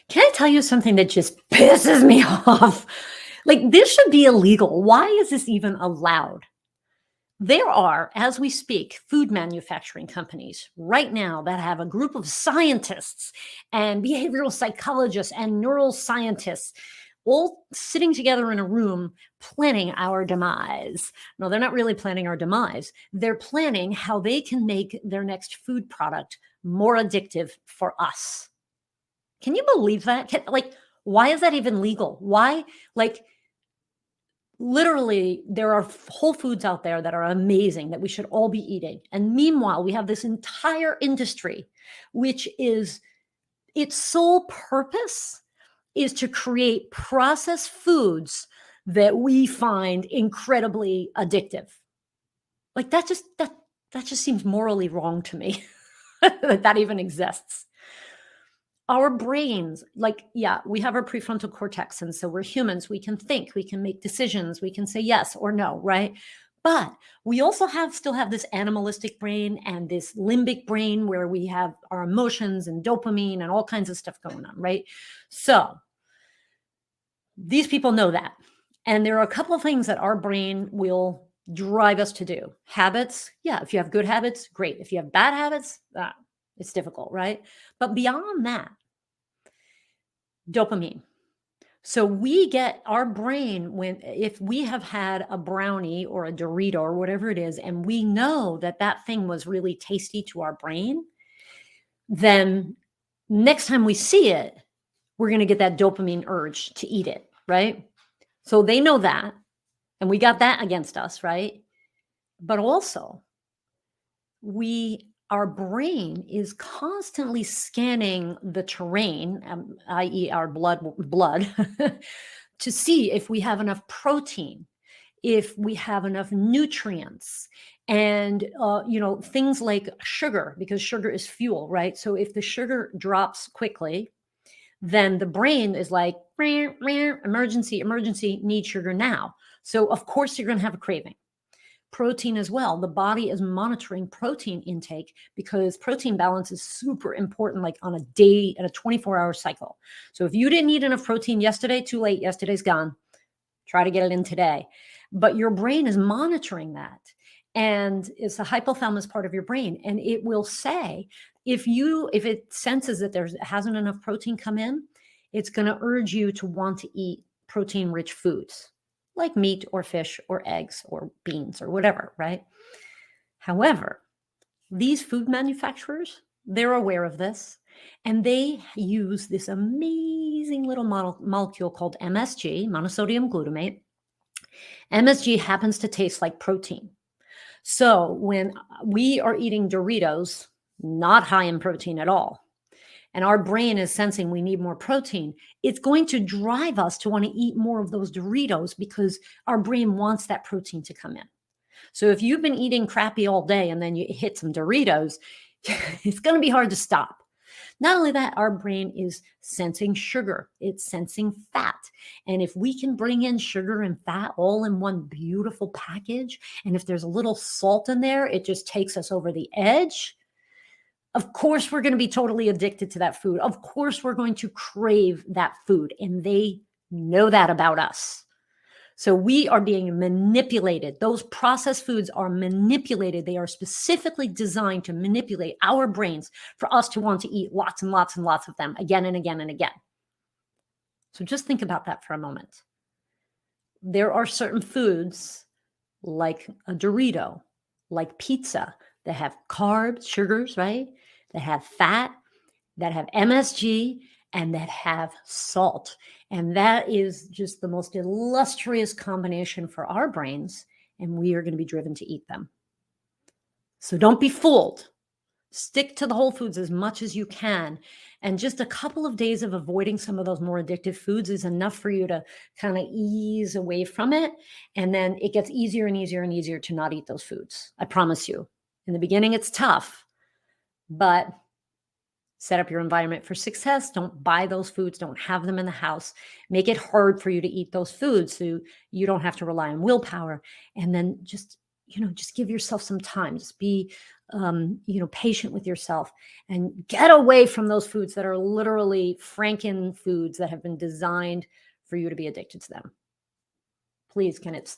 Can I tell you something that just pisses me off? Like, this should be illegal. Why is this even allowed? There are, as we speak, food manufacturing companies right now that have a group of scientists and behavioral psychologists and neuroscientists all sitting together in a room planning our demise. No, they're not really planning our demise. They're planning how they can make their next food product more addictive for us. Can you believe that? Why is that even legal? Why? Like, literally, there are whole foods out there that are amazing that we should all be eating. And meanwhile, we have this entire industry, which is its sole purpose is to create processed foods that we find incredibly addictive. Like that just seems morally wrong to me that that even exists. Our brains, like, yeah, we have our prefrontal cortex, and so we're humans. We can think, we can make decisions, we can say yes or no, right? But we also still have this animalistic brain and this limbic brain where we have our emotions and dopamine and all kinds of stuff going on, right? So these people know that. And there are a couple of things that our brain will drive us to do. Habits, yeah, if you have good habits, great. If you have bad habits, it's difficult, right? But beyond that, dopamine. So we get our brain when if we have had a brownie or a Dorito or whatever it is, and we know that that thing was really tasty to our brain, then next time we see it, we're going to get that dopamine urge to eat it, right? So they know that, and we got that against us, right? But also, we our brain is constantly scanning the terrain, i.e., our blood, to see if we have enough protein, if we have enough nutrients, and things like sugar, because sugar is fuel, right? So if the sugar drops quickly, then the brain is like, "Meow, meow, emergency, emergency, need sugar now." So of course you're going to have a craving. Protein as well. The body is monitoring protein intake because protein balance is super important, like on a day and a 24-hour cycle. So if you didn't eat enough protein yesterday, too late, yesterday's gone. Try to get it in today. But your brain is monitoring that. And it's the hypothalamus part of your brain. And it will say, if it senses that there hasn't enough protein come in, it's going to urge you to want to eat protein rich foods like meat or fish or eggs or beans or whatever, right? However, these food manufacturers, they're aware of this, and they use this amazing little molecule called MSG, monosodium glutamate. MSG happens to taste like protein. So when we are eating Doritos, not high in protein at all, and our brain is sensing we need more protein, it's going to drive us to want to eat more of those Doritos because our brain wants that protein to come in. So if you've been eating crappy all day and then you hit some Doritos, it's going to be hard to stop. Not only that, our brain is sensing sugar, it's sensing fat. And if we can bring in sugar and fat all in one beautiful package, and if there's a little salt in there, it just takes us over the edge. Of course, we're going to be totally addicted to that food. Of course, we're going to crave that food. And they know that about us. So we are being manipulated. Those processed foods are manipulated. They are specifically designed to manipulate our brains for us to want to eat lots and lots and lots of them again and again and again. So just think about that for a moment. There are certain foods like a Dorito, like pizza, that have carbs, sugars, right? That have fat, that have MSG, and that have salt. And that is just the most illustrious combination for our brains. And we are going to be driven to eat them. So don't be fooled. Stick to the whole foods as much as you can. And just a couple of days of avoiding some of those more addictive foods is enough for you to kind of ease away from it. And then it gets easier and easier and easier to not eat those foods. I promise you. In the beginning, it's tough, but set up your environment for success. Don't buy those foods. Don't have them in the house. Make it hard for you to eat those foods so you don't have to rely on willpower. And then just just give yourself some time. Just be, patient with yourself and get away from those foods that are literally Franken foods that have been designed for you to be addicted to them. Please, can it